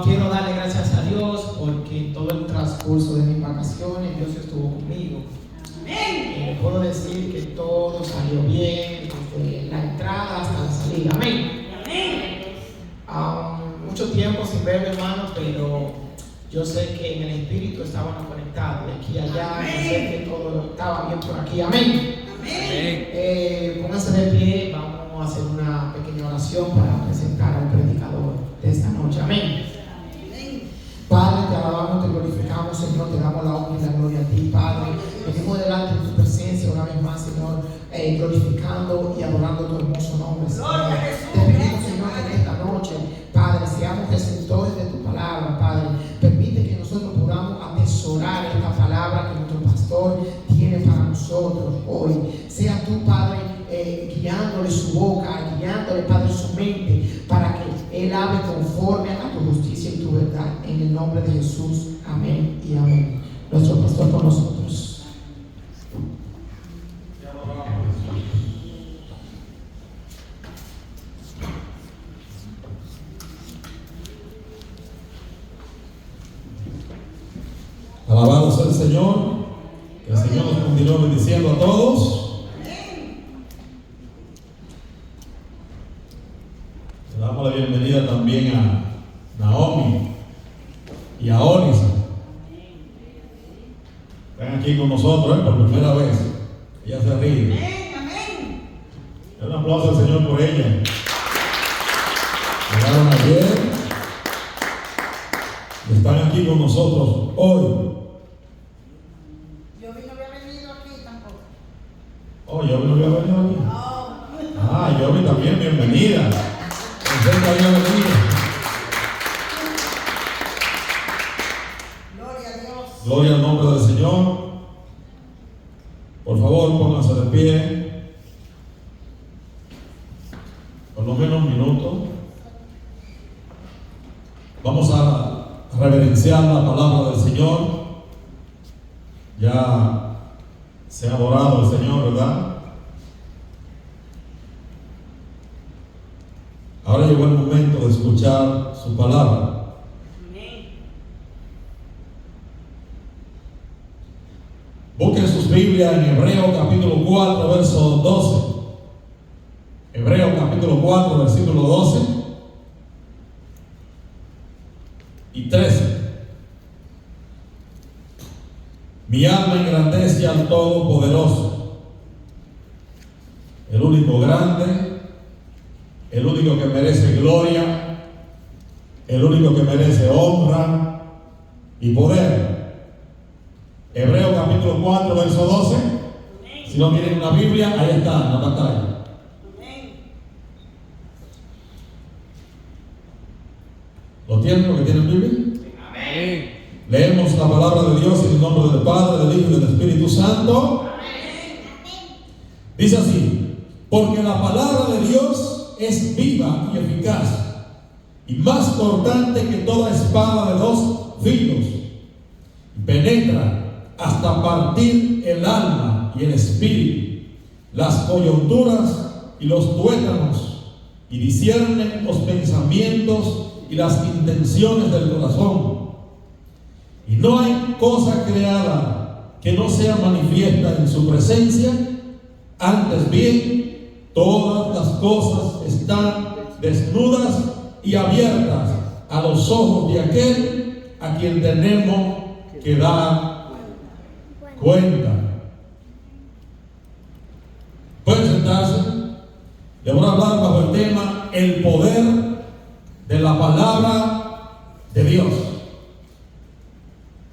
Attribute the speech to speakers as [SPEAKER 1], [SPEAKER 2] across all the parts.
[SPEAKER 1] Quiero darle gracias a Dios porque en todo el transcurso de mis vacaciones Dios estuvo conmigo. Puedo decir que todo salió bien, desde la entrada hasta la salida. Amén. Mucho tiempo sin ver, hermano, pero yo sé que en el espíritu estábamos conectados de aquí a allá. Yo sé que todo estaba bien por aquí. Amén. Pónganse de pie, vamos a hacer una pequeña oración para presentar al predicador de esta noche. Amén. Padre, te alabamos, te glorificamos, Señor, te damos la honra y la gloria a ti, Padre. Venimos delante de tu presencia una vez más, Señor, glorificando y adorando tu hermoso nombre, Señor. Te pedimos, Señor, que en esta noche, Padre, seamos receptores de tu palabra, Padre. Permite que nosotros podamos atesorar esta palabra que nuestro pastor tiene para nosotros hoy. Sea tú, Padre, guiándole su boca, guiándole, Padre, su mente, para que Él hable conforme a tu justicia y tu verdad. En el nombre de Jesús, amén y amén. Nuestro pastor con nosotros.
[SPEAKER 2] Alabado sea el Señor. Que el Señor nos continúe bendiciendo a todos. Le damos la bienvenida también a Naomi y a Onisa. Están aquí con nosotros por primera vez. Ella se ríe. Un aplauso al Señor por ella. Llegaron ayer y están aquí con nosotros hoy. Yobi no había venido aquí. Yobi también, bienvenida.
[SPEAKER 3] Gloria a Dios.
[SPEAKER 2] Gloria al nombre del Señor. Por favor, pónganse de pie. Por lo menos un minuto. Vamos a reverenciar la palabra del Señor. Ya se ha adorado al Señor, ¿verdad? Ahora llegó el momento de escuchar su palabra. Busquen sus Biblias en Hebreo capítulo 4, verso 12. Hebreo capítulo 4, versículo 12 y 13. Mi alma engrandece al Todopoderoso, el único grande, el único que merece gloria, el único que merece honra y poder. Hebreo capítulo 4, verso 12. Si no tienen una Biblia, ahí está en la pantalla. ¿Lo tienen los que tienen Biblia? Amén. Leemos la palabra de Dios en el nombre del Padre, del Hijo y del Espíritu Santo. Amén. Dice así: porque la palabra de Dios es viva y eficaz, y más cortante que toda espada de dos filos, y penetra hasta partir el alma y el espíritu, las coyunturas y los tuétanos, y discierne los pensamientos y las intenciones del corazón. Y no hay cosa creada que no sea manifiesta en su presencia. Antes bien, todas las cosas están desnudas y abiertas a los ojos de aquel a quien tenemos que dar cuenta. Pueden sentarse. Le voy a hablar bajo el tema el poder de la palabra de Dios.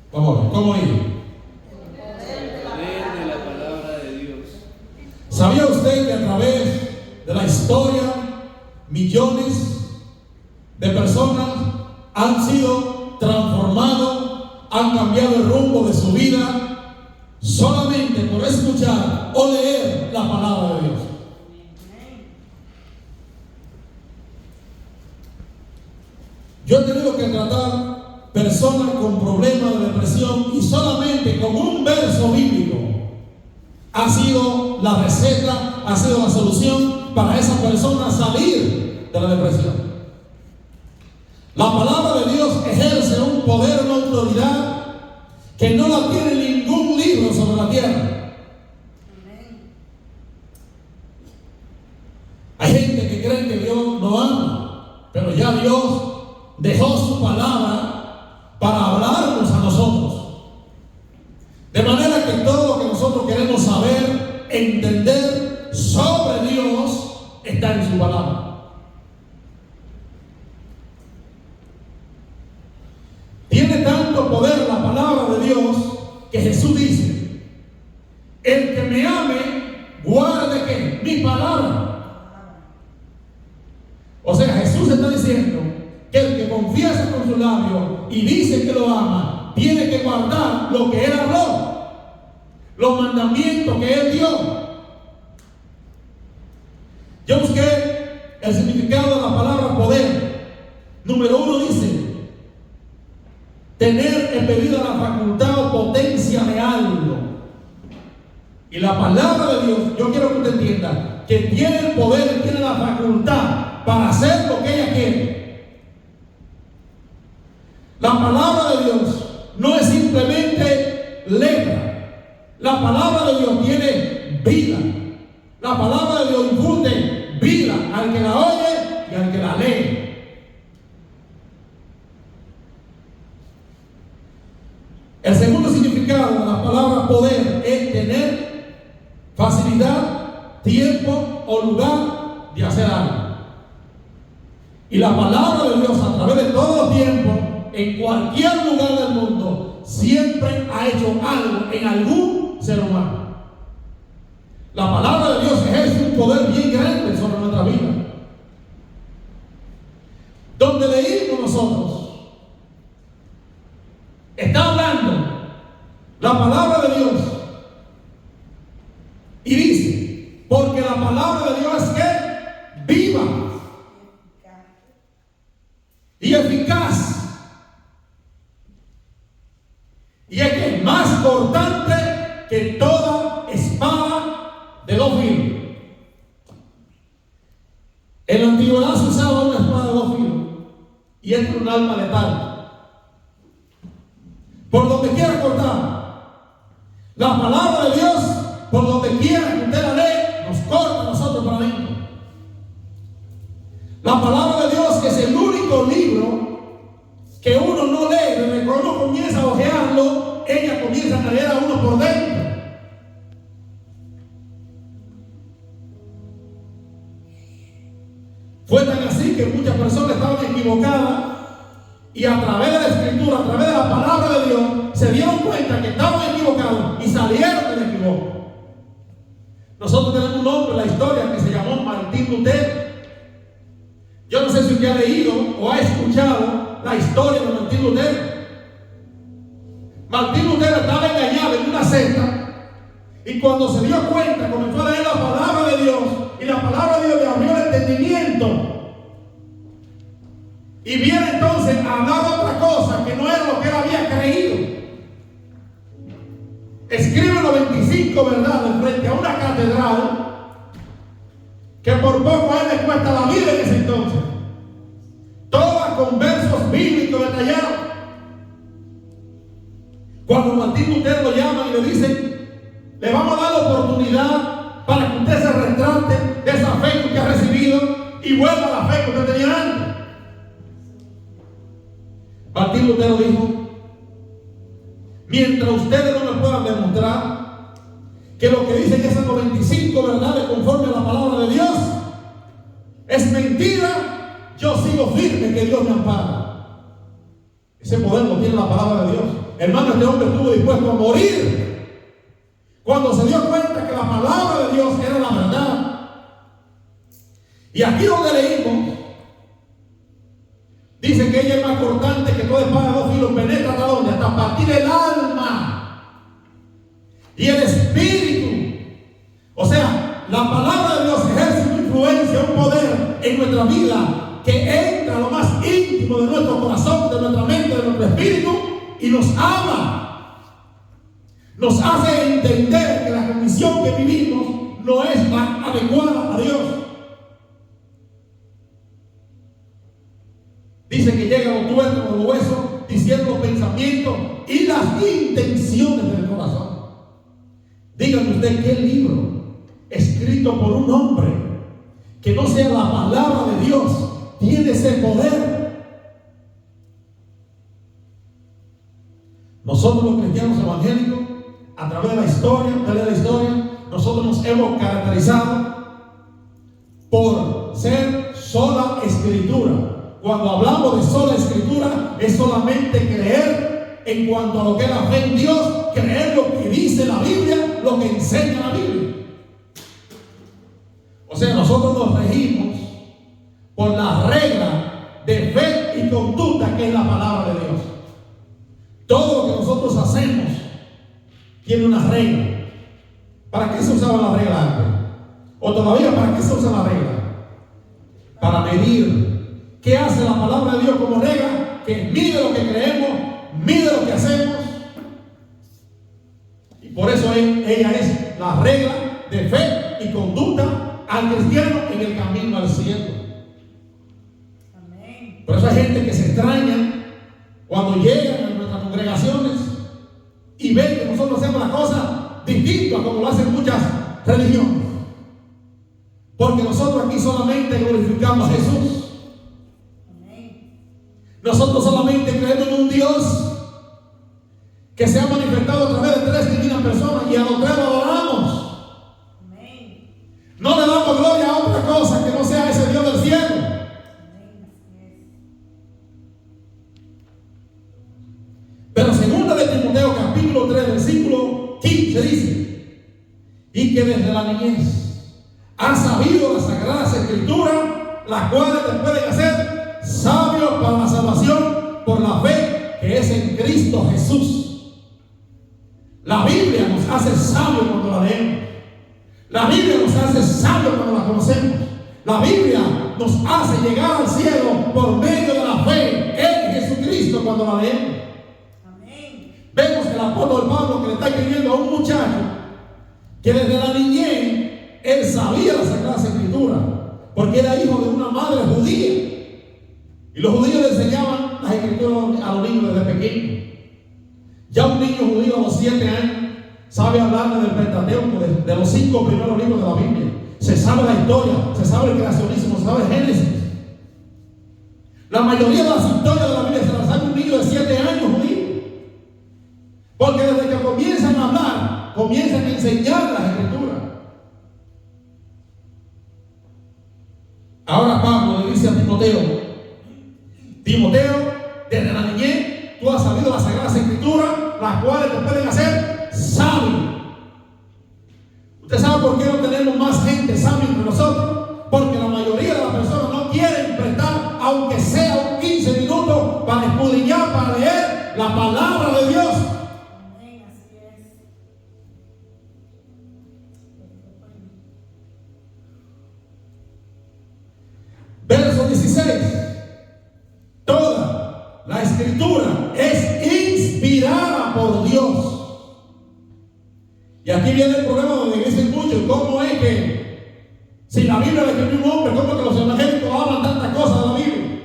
[SPEAKER 2] Vamos a ver, ¿cómo ir?
[SPEAKER 4] El poder de la palabra de Dios.
[SPEAKER 2] ¿Sabía usted que a través de la historia millones de personas han sido transformados, han cambiado el rumbo de su vida solamente por escuchar o leer la palabra de Dios? Yo he tenido que tratar personas con problemas de depresión y solamente con un verso bíblico ha sido la receta, ha sido la solución para esa persona salir de la depresión. La palabra de Dios ejerce un poder, una autoridad que no la tiene ningún libro sobre la tierra. Hay gente que cree que Dios no ama, pero ya Dios dejó su palabra para hablarnos a nosotros. De manera que todo lo que nosotros queremos saber, entender sobre Dios, está en su palabra. Tiene tanto poder la palabra de Dios que Jesús dice: el que me ame, guarde ¿qué? Mi palabra. O sea, Jesús está diciendo que el que confiesa con su labio y dice que lo ama, tiene que guardar lo que Él habló, los mandamientos que Él dio. Yo busqué el significado de la palabra poder. Número 1 dice: tener embebida la facultad o potencia de algo. Y la palabra de Dios, yo quiero que usted entienda que tiene el poder, tiene la facultad para hacer lo que ella quiere. La palabra de Dios no es simplemente letra. La palabra de Dios tiene vida. La palabra de Dios infunde vida al que la oye y al que la lee. El segundo significado de la palabra poder es tener facilidad, tiempo o lugar de hacer algo. Y la palabra de Dios, a través de todos los tiempos, en cualquier lugar del mundo, siempre ha hecho algo en algún ser humano. La palabra de Dios ejerce un poder bien grande sobre nuestra vida. Donde leímos nosotros, está hablando la palabra de Dios y dice: porque la palabra de Dios es que viva y eficaz, y es que es más cortante que toda espada de dos filos. En la antigüedad se usaba una espada de dos filos, y es un arma letal. Por donde quiera cortar. La palabra de Dios, por donde quiera que usted la lee, nos corta a nosotros para adentro. La palabra de Dios es el único libro que uno no lee, desde que uno comienza a hojearlo, ella comienza a leer a uno por dentro. Fue tan así que muchas personas estaban equivocadas y a través de la Escritura, a través de la palabra de Dios, se dieron cuenta que estaban equivocados y salieron del equivoco. Nosotros tenemos un hombre en la historia que se llamó Martín Lutero. Yo no sé si usted ha leído o ha escuchado la historia de Martín Lutero. Martín Lutero estaba engañado en una secta y cuando se dio cuenta comenzó a leer la palabra de Dios y la palabra de Dios le abrió el entendimiento. Y viene entonces a hablar otra cosa que no era lo que él había creído. Escribe 95 verdades frente a una catedral que por poco a él le cuesta la vida en ese entonces. Todas con versos bíblicos detallados. Cuando Martín Lutero lo llaman y le dicen: le vamos a dar la oportunidad para que usted se retrate de esa fe que usted ha recibido y vuelva a la fe que usted tenía antes. Martín Lutero dijo: mientras ustedes no me puedan demostrar que lo que dicen esas 95 verdades conforme a la palabra de Dios es mentira, yo sigo firme que Dios me ampara. Ese poder lo tiene la palabra de Dios. Hermano, este hombre estuvo dispuesto a morir cuando se dio cuenta que la palabra de Dios era la verdad. Y aquí donde leímos, dice que ella es más cortante que toda espada de dos filos, penetra hasta donde, hasta partir el alma y el espíritu. O sea, la palabra de Dios ejerce una influencia, un poder en nuestra vida que entra a lo más íntimo de nuestro corazón, de nuestra mente, de nuestro espíritu y nos ama. Nos hace entender que la condición que vivimos no es la adecuada a Dios. Dice que llega a los tuétanos de los huesos, diciendo los pensamientos y las intenciones del corazón. Dígame usted, ¿qué libro escrito por un hombre que no sea la palabra de Dios tiene ese poder? Nosotros los cristianos evangélicos, a través de la historia, nosotros nos hemos caracterizado por ser sola escritura. Cuando hablamos de sola escritura, es solamente creer en cuanto a lo que es la fe en Dios, creer lo que dice la Biblia, lo que enseña la Biblia. O sea, nosotros nos regimos por la regla de fe y conducta que es la palabra de Dios. Todo lo que nosotros hacemos tiene una regla. ¿Para qué se usaba la regla antes? O todavía, ¿para qué se usa la regla? Para medir. ¿Qué hace la palabra de Dios como regla? Que mide lo que creemos, mide lo que hacemos. Y por eso ella es la regla de fe y conducta al cristiano en el camino al cielo. Amén. Por eso hay gente que se extraña cuando llegan a nuestras congregaciones y ven que nosotros hacemos las cosas distintas como lo hacen muchas religiones. Porque nosotros aquí solamente glorificamos a Jesús. Nosotros solamente creemos en un Dios que se ha manifestado a través de 3 divinas personas y a los 3 lo adoramos. Amén. No le damos gloria a otra cosa que no sea ese Dios del cielo. Amén. Pero segunda de Timoteo capítulo 3 versículo 15 dice: y que desde la niñez ha sabido las sagradas escrituras, las cuales te pueden hacer sabios para la salvación por la fe que es en Cristo Jesús. La Biblia nos hace sabios cuando la leemos. La Biblia nos hace sabios cuando la conocemos. La Biblia nos hace llegar al cielo por medio de la fe en Jesucristo cuando la leemos. Amén. Vemos que el apóstol Pablo, que le está escribiendo a un muchacho que desde la niñez él sabía la Sagrada Escritura, porque era hijo de una madre judía. Y los judíos le enseñaban las escrituras a los niños desde pequeños. Ya un niño judío a los 7 años sabe hablar del Pentateuco, de los 5 primeros libros de la Biblia. Se sabe la historia, se sabe el creacionismo, se sabe el Génesis. La mayoría de las historias de la Biblia se las sabe un niño de 7 años judío. Porque desde que comienzan a hablar, comienzan a enseñar las escrituras. Ahora Pablo le dice a Timoteo: Timoteo, desde la niñez tú has sabido las sagradas escrituras, las cuales te pueden hacer sabio. ¿Usted sabe por qué no tenemos más gente sabia entre nosotros? Porque la mayoría de las personas no quieren prestar, aunque sea un 15 minutos, para escudriñar, para leer la palabra de Dios. Amén, así es. Verso 16. Toda la escritura es inspirada por Dios. Y aquí viene el problema donde dicen muchos: ¿cómo es que si la Biblia la escribió un hombre, cómo que los evangélicos hablan tantas cosas de la Biblia?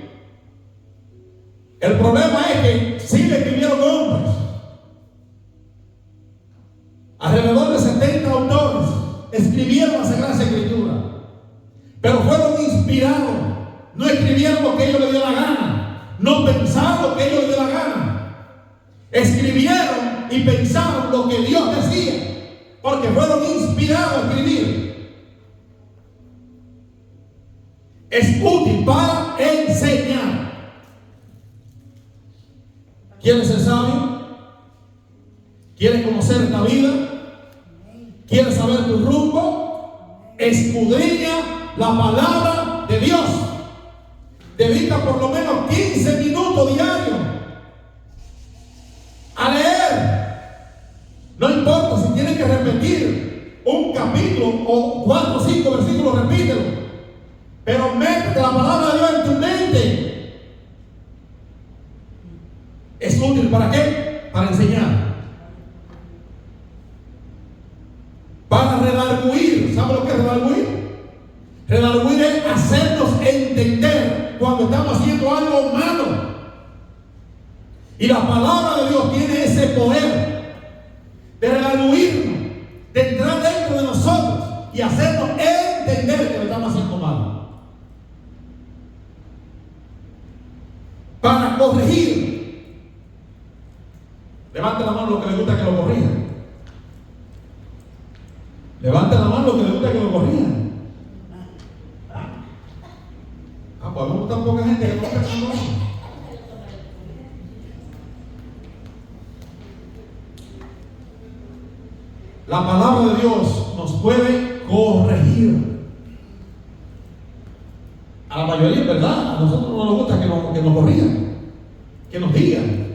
[SPEAKER 2] El problema es que sí le escribieron hombres. Alrededor de 70 autores escribieron la Sagrada Escritura, pero fueron inspirados. No escribieron lo que ellos les dio la gana, no pensaron lo que ellos les dio la gana. Escribieron y pensaron lo que Dios decía, porque fueron inspirados a escribir. Es útil para enseñar. ¿Quieres ser sabio? ¿Quieres conocer esta vida? ¿Quieres saber tu rumbo? Escudriña la palabra de Dios. Dedica por lo menos 15 minutos diarios a leer. No importa si tienes que repetir un capítulo o 4 o 5 versículos, repítelo. Pero métete la palabra de Dios en tu mente. ¿Es útil para qué? Para enseñar. Para redarguir. ¿Sabe lo que es redarguir? Redarguir es hacernos entender cuando estamos haciendo algo malo. Y la palabra de Dios tiene ese poder de redarguirnos, de entrar dentro de nosotros y hacernos entender que lo estamos haciendo mal. Para corregir. Levante la mano lo que le gusta que lo corrijan. Levante la mano lo que le gusta que lo corrijan. Pues me gusta poca gente que no está haciendo eso. La palabra de Dios nos puede corregir. A la mayoría, ¿verdad? A nosotros no nos gusta que nos corrijan, que nos digan.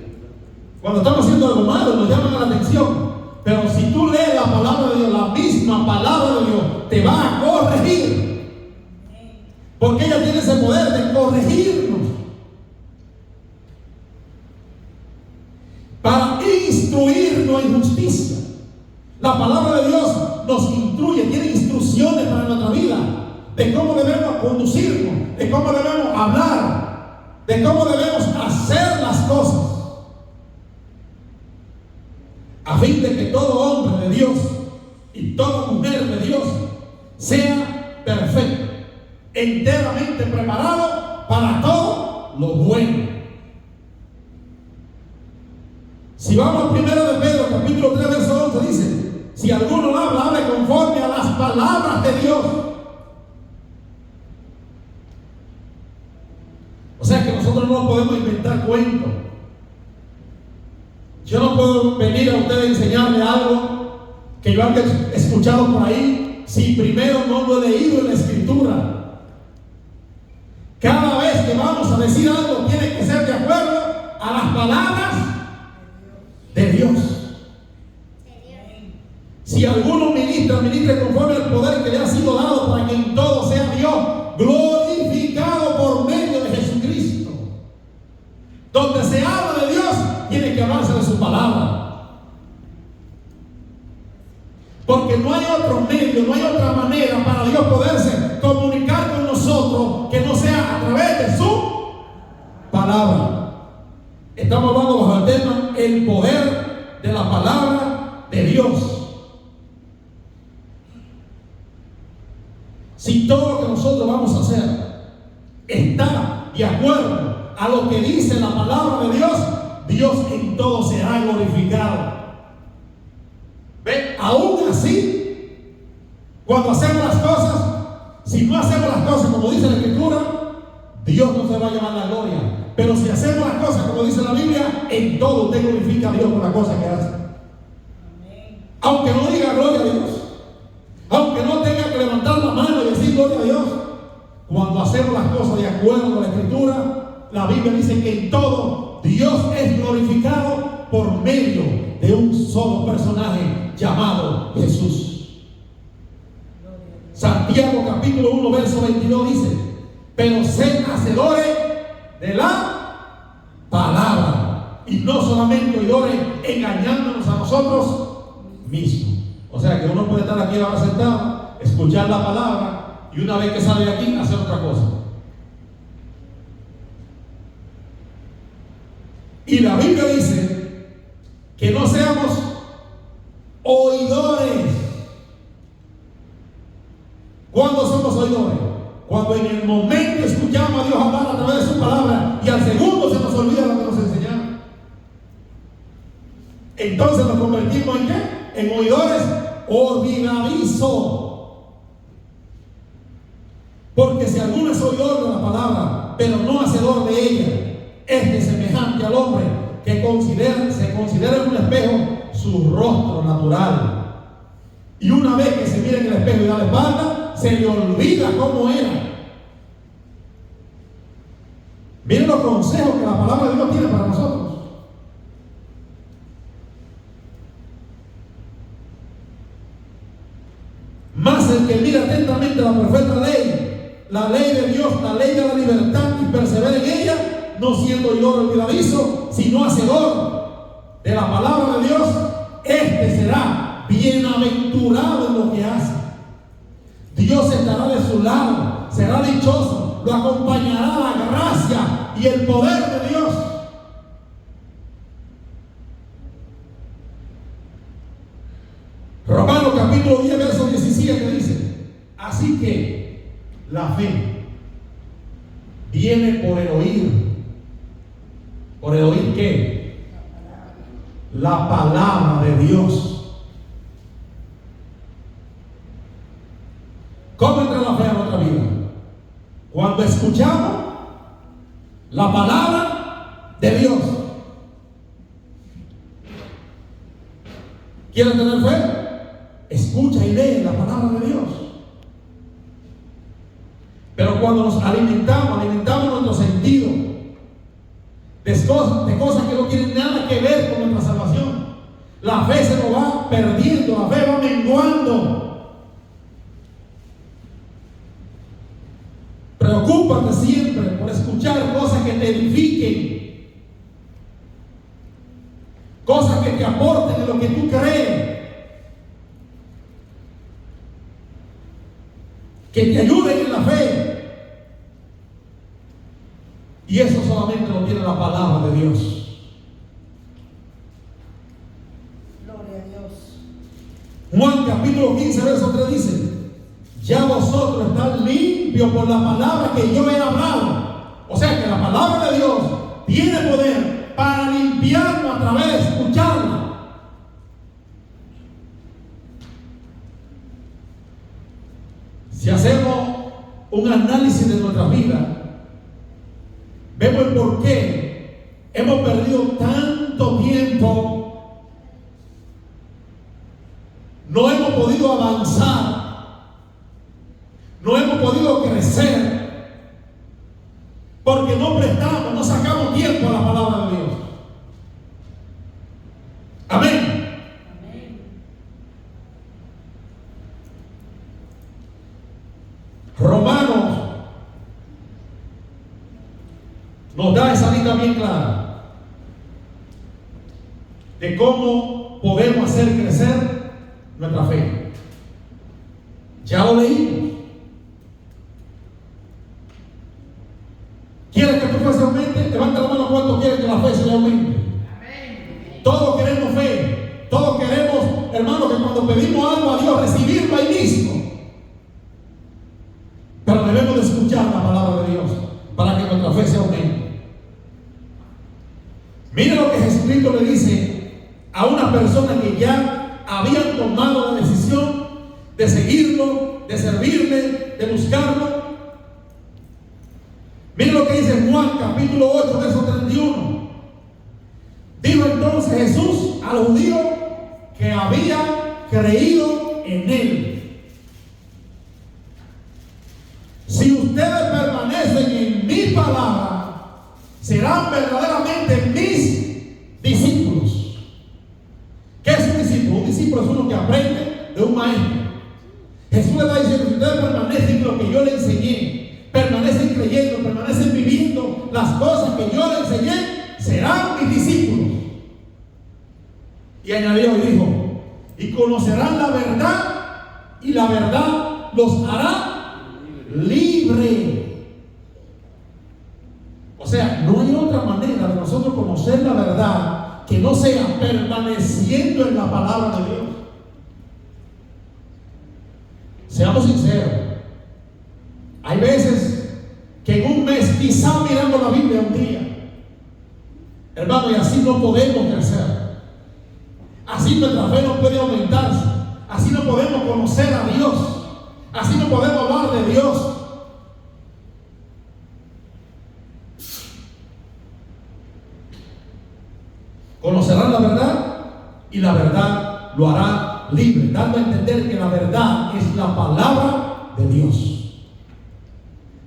[SPEAKER 2] Cuando estamos haciendo algo malo, nos llaman a la atención. Pero si tú lees la palabra de Dios, la misma palabra de Dios te va a corregir. Porque ella tiene ese poder de corregirnos. Para instruirnos en justicia. La palabra de Dios nos instruye, tiene instrucciones para nuestra vida. De cómo debemos conducirnos, de cómo debemos hablar, de cómo debemos hacer las cosas. A fin de que todo hombre de Dios y toda mujer de Dios sea perfecto, enteramente preparado para todo lo bueno. Si vamos al 1 de Pedro, capítulo 3, verso 11, dice: si alguno habla, hable conforme a las palabras de Dios. O sea que nosotros no podemos inventar cuentos. Yo no puedo venir a ustedes a enseñarle algo que yo haya escuchado por ahí si primero no lo he leído en la Escritura. Cada vez que vamos a decir algo tiene que ser de acuerdo a las palabras de Dios. Si alguno ministra, ministre conforme al poder que le ha sido dado para que en todo sea Dios glorificado por medio de Jesucristo. Donde se habla de Dios, tiene que hablarse de su palabra. Porque no hay otro medio, no hay otra manera para Dios poderse comunicar con nosotros que no sea a través de su palabra. Estamos hablando bajo el tema el poder de la palabra de Dios. Si todo lo que nosotros vamos a hacer está de acuerdo a lo que dice la palabra de Dios, Dios en todo será glorificado. ¿Ve? Aún así, cuando hacemos las cosas, si no hacemos las cosas como dice la Escritura, Dios no se va a llevar la gloria. Pero si hacemos las cosas como dice la Biblia, en todo usted glorifica a Dios por la cosa que hace. Aunque no diga gloria a Dios, aunque no tenga que levantar la mano y decir gloria a Dios, cuando hacemos las cosas de acuerdo a la Escritura, la Biblia dice que en todo Dios es glorificado por medio de un solo personaje llamado Jesús. Santiago capítulo 1 verso 22 dice: pero sed hacedores de la palabra y no solamente oidores, engañándonos a nosotros mismos. O sea que uno puede estar aquí ahora sentado, escuchar la palabra y una vez que sale de aquí hacer otra cosa. Y la Biblia dice que no seamos oidores. ¿Cuándo somos oidores? Cuando en el momento escuchamos a Dios hablar a través de su palabra y al segundo se nos olvida lo que nos enseñaron. Entonces nos convertimos en ¿qué? En oidores olvidadizos. Porque si alguno es oidor de la palabra, pero no hacedor de ella, es semejante al hombre que se considera en un espejo su rostro natural. Y una vez que se mira en el espejo y da la espalda, se le olvida cómo era. Miren los consejos que la palabra de Dios tiene para nosotros. Más el que mira atentamente la perfecta ley, la ley de Dios, la ley de la libertad, y persevera en ella, no siendo oidor olvidadizo, sino hacedor de la palabra de Dios, este será bienaventurado en lo que hace. Dios estará de su lado, será dichoso, lo acompañará la gracia y el poder de Dios. Por el oír, ¿qué? La palabra de Dios. ¿Cómo entra la fe a nuestra vida? Cuando escuchamos la palabra de Dios. ¿Quieres tener fe? Escucha y lee la palabra de Dios. Pero cuando nos alimentamos nuestro sentido de cosas que no tienen nada que ver con nuestra salvación, la fe se nos va perdiendo, la fe va menguando. Preocúpate siempre por escuchar cosas que te edifiquen, cosas que te aporten en lo que tú crees, que te ayuden en la fe. Y eso solamente lo tiene la palabra de Dios.
[SPEAKER 3] Gloria a Dios.
[SPEAKER 2] Juan capítulo 15, verso 3 dice: ya vosotros están limpios por la palabra que yo he hablado. O sea que la palabra de Dios tiene poder para limpiarnos a través de escucharla. Si hacemos un análisis de nuestra vida, vemos el por qué hemos perdido tanto tiempo, no hemos podido avanzar, no hemos podido crecer, porque no sacamos tiempo a la palabra de Dios. Amén. Romanos nos da esa lista bien clara de cómo podemos hacer crecer nuestra fe. Ya lo leímos. ¿Quieres que tu fe se aumente? Levanta la mano. ¿Cuánto quieres que la fe se aumente? Amén. Todos queremos fe. Todos queremos, hermano, que cuando pedimos algo a Dios, recibirlo ahí mismo. Pero debemos de escuchar la palabra de Dios para que nuestra fe se aumente. Mire lo que Jesucristo le dice a una persona que ya habían tomado la decisión de seguirlo, de servirle, de buscarlo. Mire lo que dice Juan capítulo 8, verso 31. Dijo entonces Jesús al judío que había creído en él: si ustedes permanecen en mi palabra, serán verdaderamente mis discípulos. ¿Qué es un discípulo? Un discípulo es uno que aprende de un maestro. Jesús le está diciendo: si ustedes permanecen en lo que yo le enseñé, permanecen creyendo, permanecen viviendo las cosas que yo le enseñé, serán mis discípulos. Y añadió y dijo: y conocerán la verdad, y la verdad los hará libre. O sea, no hay otra manera de nosotros conocer la verdad que no sea permaneciendo en la palabra de Dios. Seamos sinceros, hay veces que en un mes, quizá mirando la Biblia un día, hermano, y así no podemos crecer. Así nuestra fe no puede aumentarse. Así no podemos conocer a Dios. Así no podemos hablar de Dios. Conocerán la verdad y la verdad lo hará libre, dando a entender que la verdad es la palabra de Dios.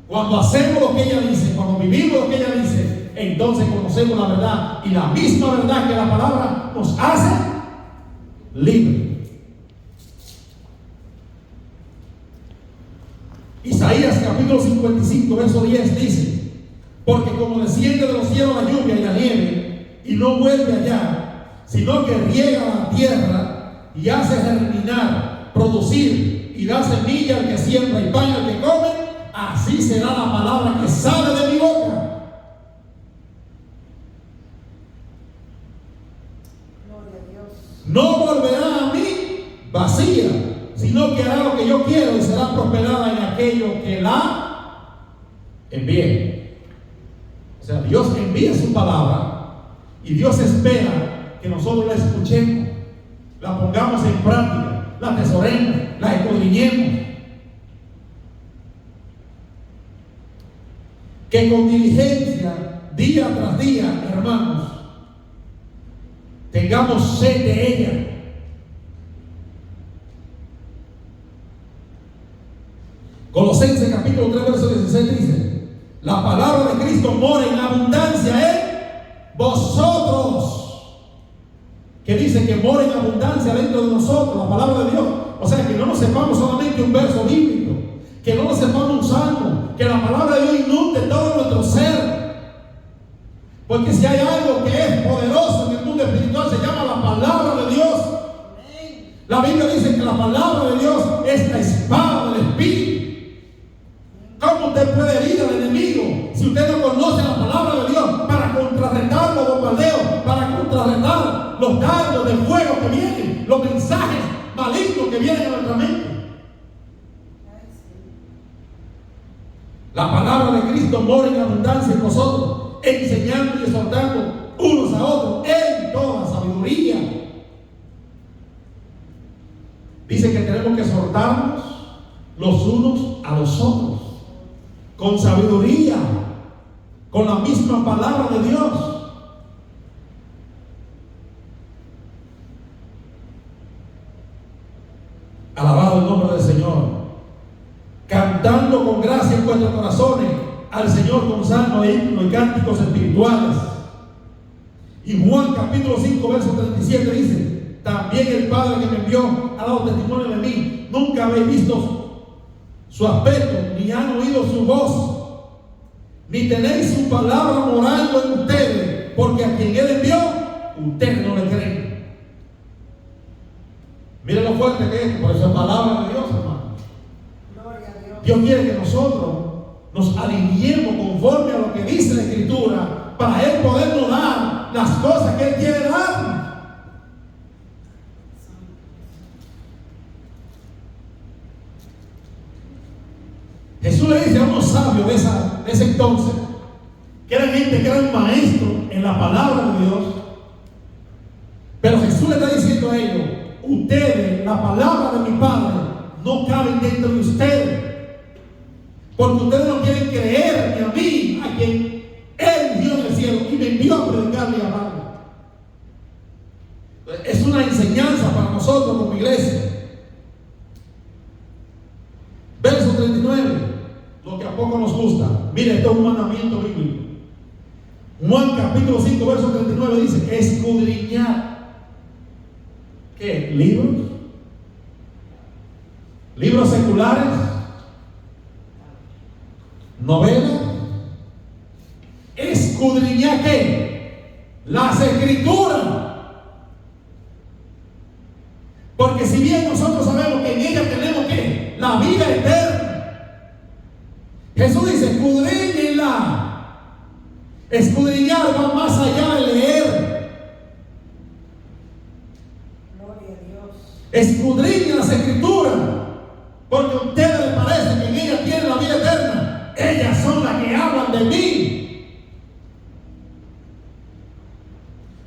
[SPEAKER 2] Cuando hacemos lo que ella dice, cuando vivimos lo que ella dice, entonces conocemos la verdad, y la misma verdad que la palabra nos hace libre. Isaías capítulo 55 verso 10 dice: porque como desciende de los cielos la lluvia y la nieve, y no vuelve allá, sino que riega la tierra y hace germinar, producir y da semilla al que siembra y pan al que come, así será la palabra que sale de mi boca. No volverá a mí vacía, sino que hará lo que yo quiero y será prosperada en aquello que la envíe. O sea, Dios envía su palabra Y Dios espera que nosotros la escuchemos, la pongamos en práctica, la atesoremos, la escudriñemos. Que con diligencia, día tras día, hermanos, tengamos sed de ella. Colosenses capítulo 3, verso 16 dice: la palabra de Cristo mora en abundancia en vosotros. Que dice que mora en abundancia dentro de nosotros, la palabra de Dios. O sea, que no nos sepamos solamente un verso bíblico, que no nos sepamos un salmo, que la palabra de Dios inunde todo nuestro ser. Porque si hay algo que es poderoso en el mundo espiritual, se llama la palabra de Dios. La Biblia dice que la palabra de Dios es la espada del Espíritu. ¿Cómo usted puede herir al enemigo si usted no conoce la palabra de Dios para contrarrestar los bombardeos, para contrarrestar los dardos de fuego que vienen, los mensajes malignos que vienen a nuestra mente? La palabra de Cristo mora en abundancia en nosotros, enseñando y exhortando unos a otros en toda sabiduría. Dice que tenemos que exhortarnos los unos a los otros con sabiduría, con la misma palabra de Dios. Alabado el nombre del Señor. Cantando con gracia en vuestros corazones al Señor con salmos e himnos y cánticos espirituales. Y Juan capítulo 5 verso 37 dice: también el Padre que me envió ha dado testimonio de mí. Nunca habéis visto su aspecto, ni han oído su voz, ni tenéis su palabra morando en ustedes, porque a quien Él envió, ustedes no le creen. Miren lo fuerte que es, por eso es palabra de Dios, hermano.
[SPEAKER 3] Gloria a Dios.
[SPEAKER 2] Dios quiere que nosotros nos alineemos conforme a lo que dice la Escritura, para Él podernos dar las cosas que Él quiere darnos. Jesús le dice a unos sabios de ese entonces, que eran gente que eran maestros en la palabra de Dios, pero Jesús le está diciendo a ellos: ustedes, la palabra de mi Padre, no caben dentro de ustedes, porque ustedes no quieren creer ni a mí, a quien Él dio en el cielo y me envió a predicarle y a hablarle. Es una enseñanza para nosotros como iglesia. Verso 39, lo que a poco nos gusta. Mire, esto es un mandamiento bíblico. Juan capítulo 5, verso 39 dice: escudriñar. ¿Qué? ¿Libros? ¿Libros seculares? ¿Novelas? ¿Escudriñar qué? Las Escrituras. Porque si bien nosotros sabemos que en ella tenemos ¿qué? La vida eterna. Jesús dice: escudriñenla. Escudriñar va más allá de leer.
[SPEAKER 3] Gloria a Dios.
[SPEAKER 2] Escudriñen las Escrituras, porque a ustedes les parece que en ellas tienen la vida eterna. Ellas son las que hablan de mí.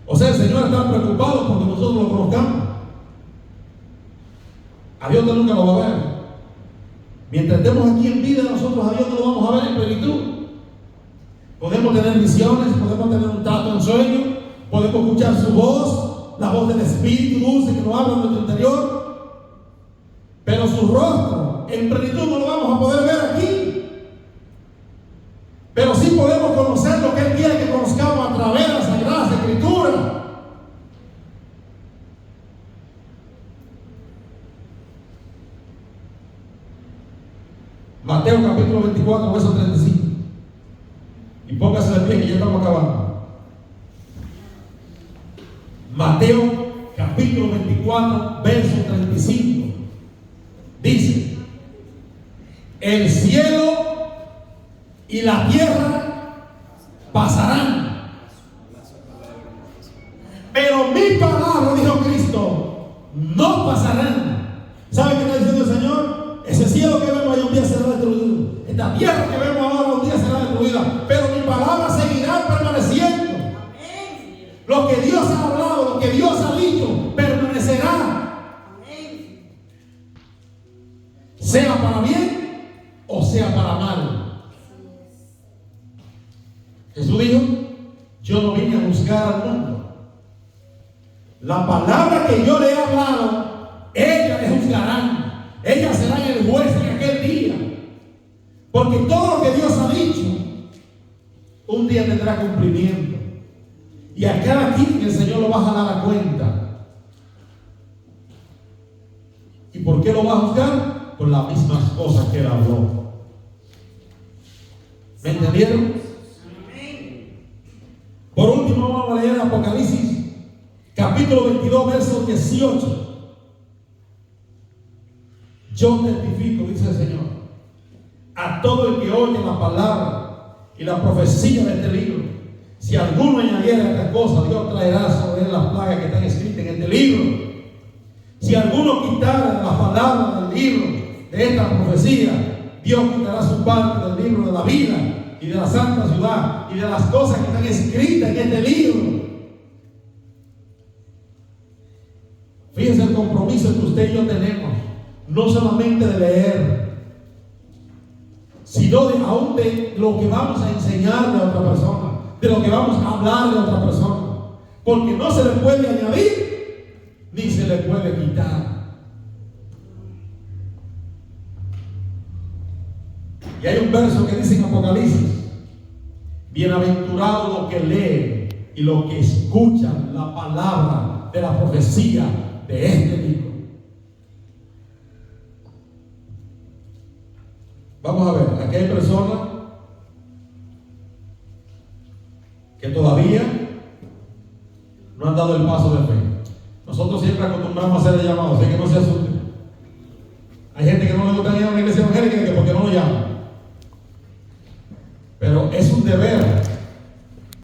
[SPEAKER 2] O sea, el Señor está preocupado porque nosotros lo conozcamos. A Dios nunca lo va a ver. Mientras estemos aquí en vida, nosotros a Dios no lo vamos a ver en plenitud. Podemos tener visiones, podemos tener un trato en sueño, podemos escuchar su voz, la voz del Espíritu dulce que nos habla en nuestro interior, pero su rostro en plenitud no lo vamos a poder ver aquí. Pero sí podemos conocer lo que Él quiere que conozcamos a través de las Sagradas Escrituras. Mateo capítulo 24, verso 35. Y póngase de pie que ya estamos acabando. Mateo capítulo 24, verso 35. Dice: el cielo y la tierra pasarán, pero mi palabra, dijo Cristo, no pasarán. ¿Sabe qué está diciendo el Señor? Ese cielo que vemos ahí un día será destruido. Esta tierra que vemos ahora un día será destruida. Pero mi palabra seguirá permaneciendo. Lo que Dios ha hablado, lo que Dios ha dicho, permanecerá.
[SPEAKER 3] Amén.
[SPEAKER 2] Sea para bien o sea para mal. Jesús dijo: yo no vine a juzgar al mundo. La palabra que yo le he hablado, ellas le juzgarán. Ellas serán el juez en aquel día. Porque todo lo que Dios ha dicho, un día tendrá cumplimiento. Y a cada quien el Señor lo va a jalar a cuenta. ¿Y por qué lo va a juzgar? Por las mismas cosas que Él habló. ¿Me entendieron? Por último, vamos a leer Apocalipsis capítulo 22, verso 18. Yo testifico, dice el Señor, a todo el que oye la palabra y la profecía de este libro. Si alguno añadiera esta cosa, Dios traerá sobre él las plagas que están escritas en este libro. Si alguno quitara la palabra del libro de esta profecía, Dios quitará su parte del libro de la vida y de la santa ciudad y de las cosas que están escritas en este libro. Fíjense el compromiso que usted y yo tenemos, no solamente de leer, sino aún de lo que vamos a enseñarle a otra persona, de lo que vamos a hablarle a otra persona, porque no se le puede añadir ni se le puede quitar. Y hay un verso que dice en Apocalipsis: bienaventurados los que leen y los que escuchan la palabra de la profecía de este libro. Vamos a ver, aquí hay personas que todavía no han dado el paso de fe. Nosotros siempre acostumbramos a hacer el llamado, así que no se asusten. Hay gente que no le gusta ir a una iglesia evangélica porque no lo llaman.